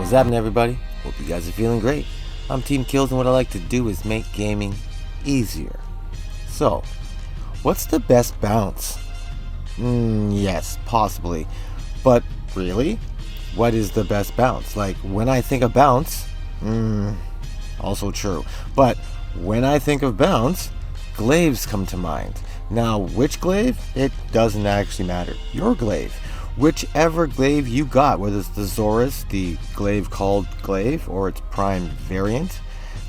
What's happening, everybody? Hope you guys are feeling great. I'm Team Kills, and what I like to do is make gaming easier. So, what's the best bounce? Yes, possibly. But really? What is the best bounce? Like, when I think of bounce, also true. But when I think of bounce, glaives come to mind. Now, which glaive? It doesn't actually matter. Your glaive. Whichever glaive you got, whether it's the Zorus, the glaive called glaive, or its prime variant,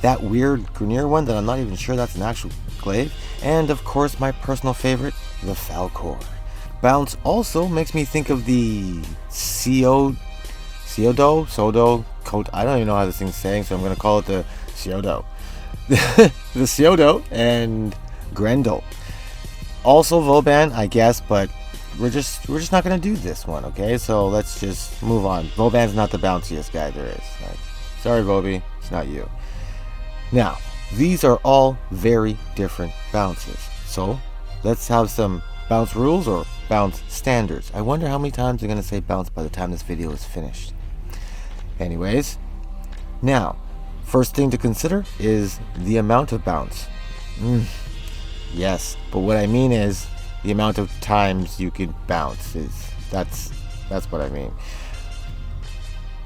that weird Grineer one that I'm not even sure that's an actual glaive, and of course my personal favorite, the Falcor. Bounce also makes me think of the Sodo, I don't even know how this thing's saying, so I'm going to call it the Cedo. The Cedo and Grendel. Also Vauban, I guess, but we're just not gonna do this one, okay? So let's just move on. Vauban's not the bounciest guy there is. Sorry, Vobi, it's not you. Now, these are all very different bounces. So let's have some bounce rules or bounce standards. I wonder how many times I'm gonna say bounce by the time this video is finished. Anyways, now, first thing to consider is the amount of bounce. Yes, but what I mean is the amount of times you can bounce that's what I mean.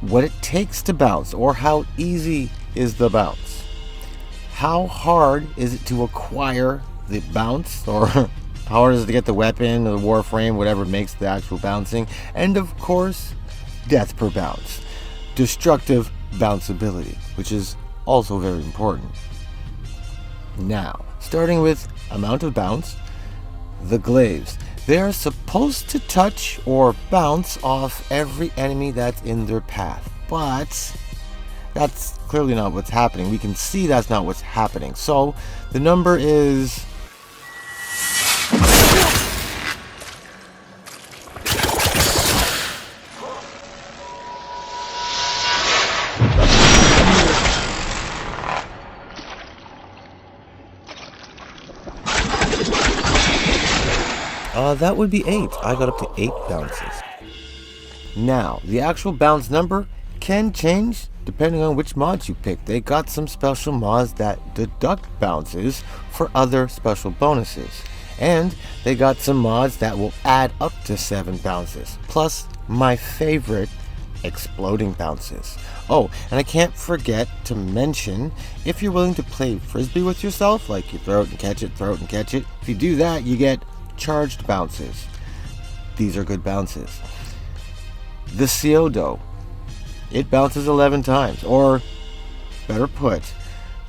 What it takes to bounce, or how easy is the bounce? How hard is it to acquire the bounce, or how hard is it to get the weapon or the Warframe, whatever makes the actual bouncing? And of course, death per bounce. Destructive bounceability, which is also very important. Now, starting with amount of bounce, the glaives. They are supposed to touch or bounce off every enemy that's in their path, but that's clearly not what's happening. We can see that's not what's happening. So the number is that would be 8. I got up to 8 bounces. Now, the actual bounce number can change depending on which mods you pick. They got some special mods that deduct bounces for other special bonuses. And they got some mods that will add up to 7 bounces. Plus, my favorite, exploding bounces. Oh, and I can't forget to mention, if you're willing to play Frisbee with yourself, like you throw it and catch it, throw it and catch it, if you do that, you get charged bounces. These are good bounces. The Cedo, it bounces 11 times, or better put,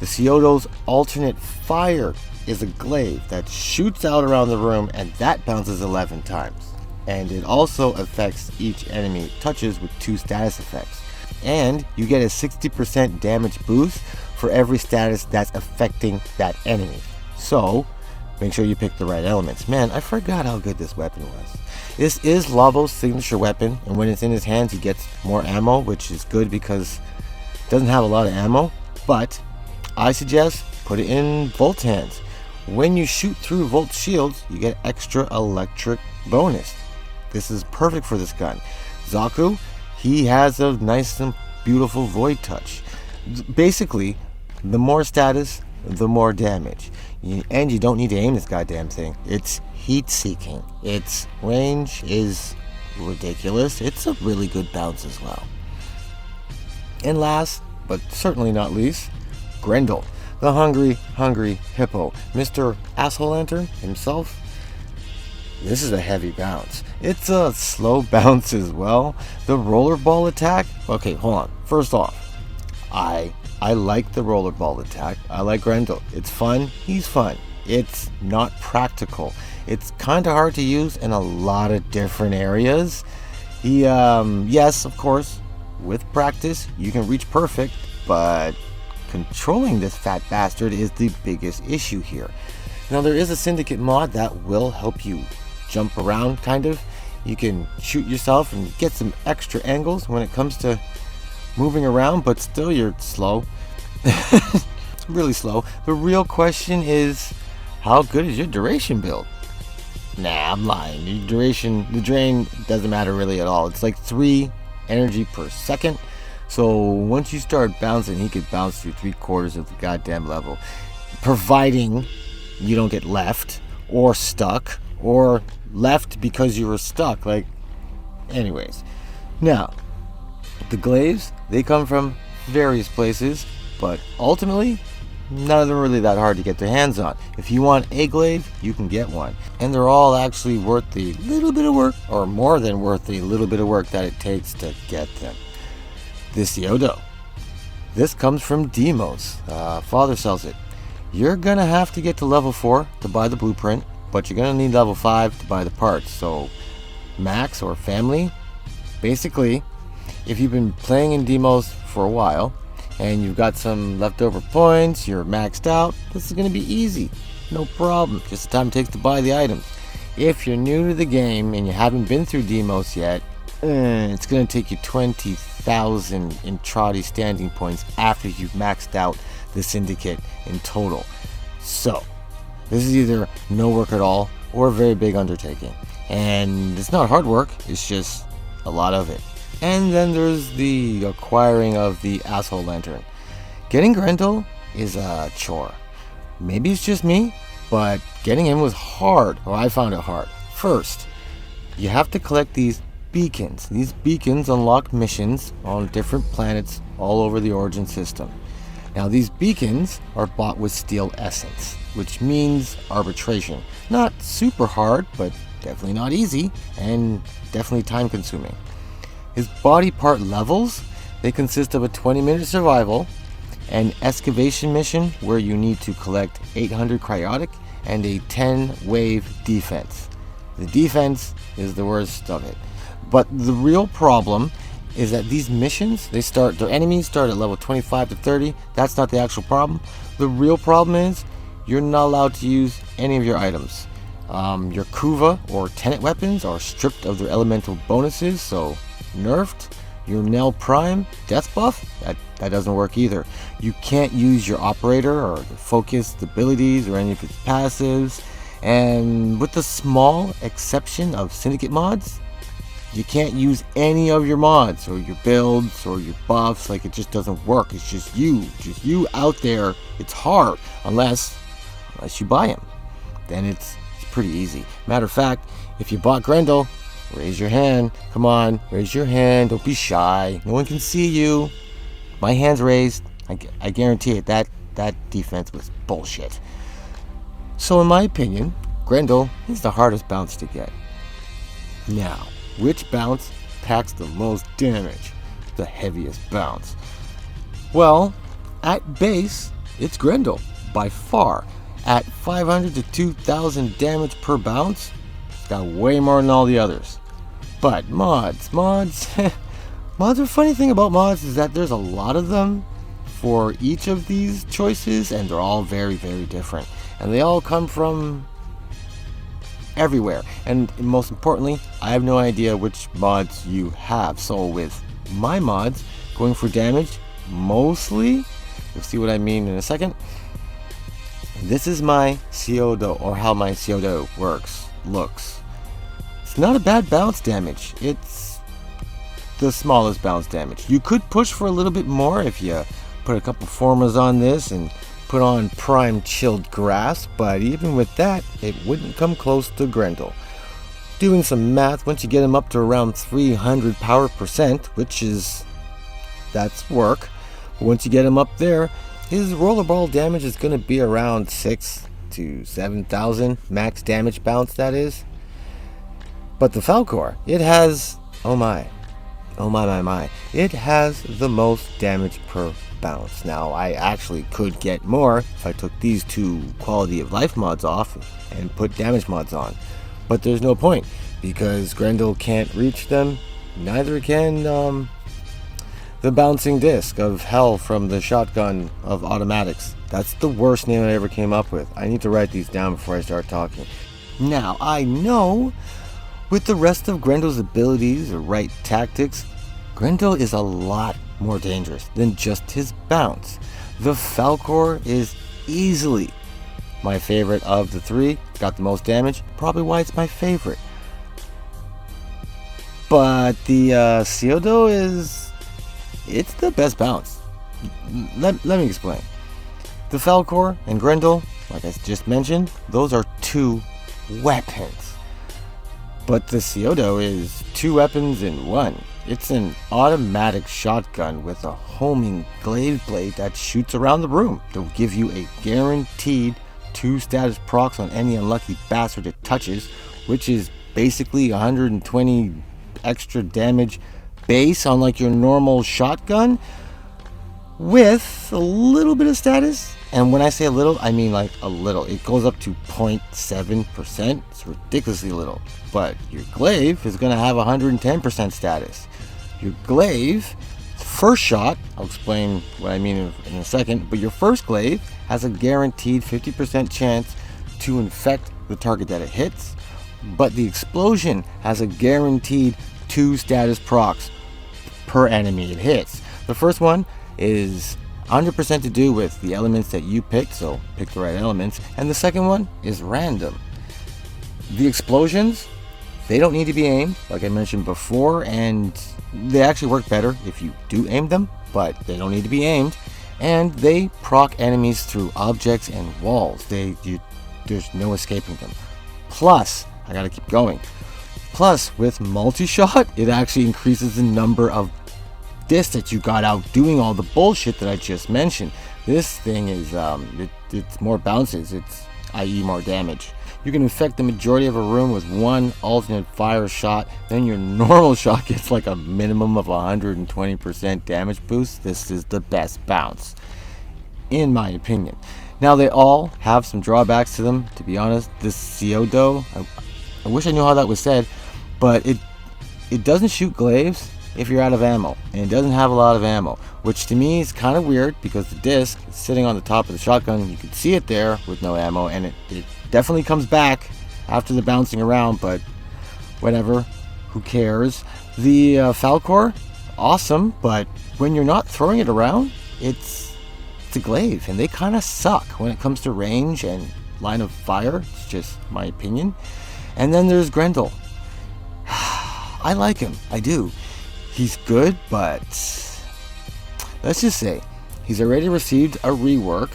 the Cedo's alternate fire is a glaive that shoots out around the room, and that bounces 11 times. And it also affects each enemy it touches with 2 status effects. And you get a 60% damage boost for every status that's affecting that enemy. So make sure you pick the right elements. Man, I forgot how good this weapon was. This is Lavo's signature weapon, and when it's in his hands, he gets more ammo, which is good because it doesn't have a lot of ammo. But I suggest put it in Volt's hands. When you shoot through Volt's shields, you get extra electric bonus. This is perfect for this gun. Zaku, he has a nice and beautiful void touch. Basically, the more status, the more damage. And you don't need to aim this goddamn thing. It's heat seeking. Its range is ridiculous. It's a really good bounce as well. And last, but certainly not least, Grendel, the hungry hippo. Mr. Asshole Lantern himself. This is a heavy bounce. It's a slow bounce as well. The rollerball attack. Okay, hold on. First off, I like the rollerball attack. I like Grendel. It's fun. He's fun. It's not practical. It's kind of hard to use in a lot of different areas. Yes, of course, with practice, you can reach perfect, but controlling this fat bastard is the biggest issue here. Now, there is a Syndicate mod that will help you jump around, kind of. You can shoot yourself and get some extra angles when it comes to moving around, but still you're slow. Really slow. The real question is, how good is your duration build? Nah, I'm lying. The drain doesn't matter really at all. It's like 3 energy per second. So once you start bouncing, he could bounce through 3/4 of the goddamn level, providing you don't get left or stuck or left because you were stuck. Like, anyways. Now, the glaives, they come from various places, but ultimately, none of them are really that hard to get their hands on. If you want a glaive, you can get one. And they're all actually worth the little bit of work, or more than worth the little bit of work that it takes to get them. The Cedo. This comes from Demos. Father sells it. You're going to have to get to level 4 to buy the blueprint, but you're going to need level 5 to buy the parts. So, Max or family, basically, if you've been playing in Demos for a while, and you've got some leftover points, you're maxed out, this is going to be easy. No problem. Just the time it takes to buy the items. If you're new to the game and you haven't been through Demos yet, it's going to take you 20,000 Intrati standing points after you've maxed out the Syndicate in total. So, this is either no work at all or a very big undertaking. And it's not hard work, it's just a lot of it. And then there's the acquiring of the Asshole Lantern. Getting Grendel is a chore. Maybe it's just me, but getting him was hard, or I found it hard. First, you have to collect these beacons. These beacons unlock missions on different planets all over the Origin system. Now, these beacons are bought with Steel Essence, which means arbitration. Not super hard, but definitely not easy, and definitely time consuming. His body part levels, they consist of a 20-minute survival, an excavation mission where you need to collect 800 cryotic, and a 10-wave defense. The defense is the worst of it. But the real problem is that these missions, their enemies start at level 25 to 30. That's not the actual problem. The real problem is you're not allowed to use any of your items. Your Kuva or Tenet weapons are stripped of their elemental bonuses, so nerfed. Your Nell Prime death buff, that doesn't work either. You can't use your operator or the focused abilities or any of its passives. And with the small exception of Syndicate mods, you can't use any of your mods or your builds or your buffs. Like, it just doesn't work. It's just you out there. It's hard unless you buy him. Then it's pretty easy. Matter of fact, if you bought Grendel, raise your hand. Come on, raise your hand. Don't be shy. No one can see you. My hand's raised. I guarantee it. That defense was bullshit. So in my opinion, Grendel is the hardest bounce to get. Now, which bounce packs the most damage? The heaviest bounce. Well, at base, it's Grendel, by far. At 500 to 2,000 damage per bounce, it's got way more than all the others. But mods, the funny thing about mods is that there's a lot of them for each of these choices, and they're all very, very different. And they all come from everywhere. And most importantly, I have no idea which mods you have. So with my mods, going for damage, mostly, you'll see what I mean in a second. This is my Cedo, or how my Cedo looks. It's not a bad bounce damage. It's the smallest bounce damage. You could push for a little bit more if you put a couple formas on this and put on prime chilled grass, but even with that, it wouldn't come close to Grendel. Doing some math, once you get him up to around 300 power percent, that's work. But once you get him up there, his rollerball damage is going to be around 6 to 7,000 max damage bounce, that is. But the Falcor, it has, oh my, it has the most damage per bounce. Now, I actually could get more if I took these two quality of life mods off and put damage mods on. But there's no point, because Grendel can't reach them. Neither can the bouncing disc of hell from the shotgun of automatics. That's the worst name I ever came up with. I need to write these down before I start talking. Now, I know with the rest of Grendel's abilities or right tactics, Grendel is a lot more dangerous than just his bounce. The Falcor is easily my favorite of the three. Got the most damage, probably why it's my favorite. But the Cedo is it's the best bounce. Let me explain. The Falcor and Grendel, like I just mentioned, those are 2 weapons. But the Cedo is 2 weapons in 1. It's an automatic shotgun with a homing glaive blade that shoots around the room. They'll give you a guaranteed 2 status procs on any unlucky bastard it touches, which is basically 120 extra damage base on like your normal shotgun with a little bit of status. And when I say a little, I mean like a little. It goes up to 0.7%. It's ridiculously little. But your glaive is going to have 110% status. Your glaive, first shot, I'll explain what I mean in a second, but your first glaive has a guaranteed 50% chance to infect the target that it hits, but the explosion has a guaranteed 2 status procs per enemy it hits. The first one is 100% to do with the elements that you picked, so pick the right elements, and the second one is random. The explosions, they don't need to be aimed, like I mentioned before, and they actually work better if you do aim them, but they don't need to be aimed, and they proc enemies through objects and walls. There's no escaping them. Plus, I gotta keep going. Plus, with multi-shot, it actually increases the number of discs that you got out doing all the bullshit that I just mentioned. This thing is, it's more bounces, it's i.e. more damage. You can infect the majority of a room with 1 alternate fire shot, then your normal shot gets like a minimum of 120% damage boost. This is the best bounce, in my opinion. Now, they all have some drawbacks to them, to be honest. This Cedo, I wish I knew how that was said, but it doesn't shoot glaives if you're out of ammo, and it doesn't have a lot of ammo, which to me is kind of weird because the disc is sitting on the top of the shotgun. You can see it there with no ammo, and it definitely comes back after the bouncing around, but whatever, who cares. The Falcor, awesome, but when you're not throwing it around, it's a glaive, and they kind of suck when it comes to range and line of fire. It's just my opinion. And then there's Grendel. I like him, I do. He's good, but let's just say he's already received a rework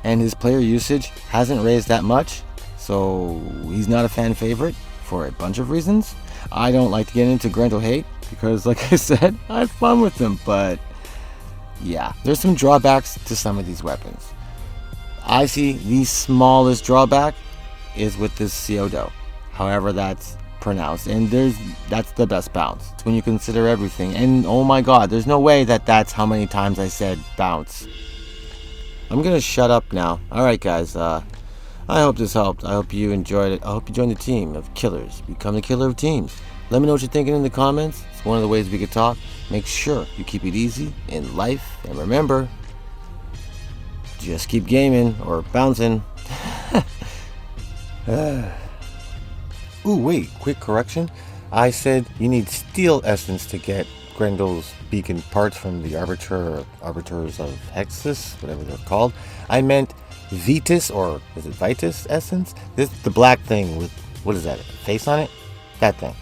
and his player usage hasn't raised that much, so he's not a fan favorite for a bunch of reasons. I don't like to get into Grendel hate because, like I said, I have fun with them, but yeah, there's some drawbacks to some of these weapons. I see the smallest drawback is with this Cedo, however that's pronounced, and that's the best bounce. It's when you consider everything, and oh my god, there's no way that's how many times I said bounce. I'm gonna shut up now. Alright guys, I hope this helped. I hope you enjoyed it. I hope you join the team of killers. Become the killer of teams. Let me know what you're thinking in the comments. It's one of the ways we could talk. Make sure you keep it easy in life, and remember, just keep gaming or bouncing. Ooh, wait, quick correction. I said you need steel essence to get Grendel's beacon parts from the Arbiters of Hexus, whatever they're called. I meant Vitus, or is it Vitus essence? The black thing with, what is that, a face on it? That thing.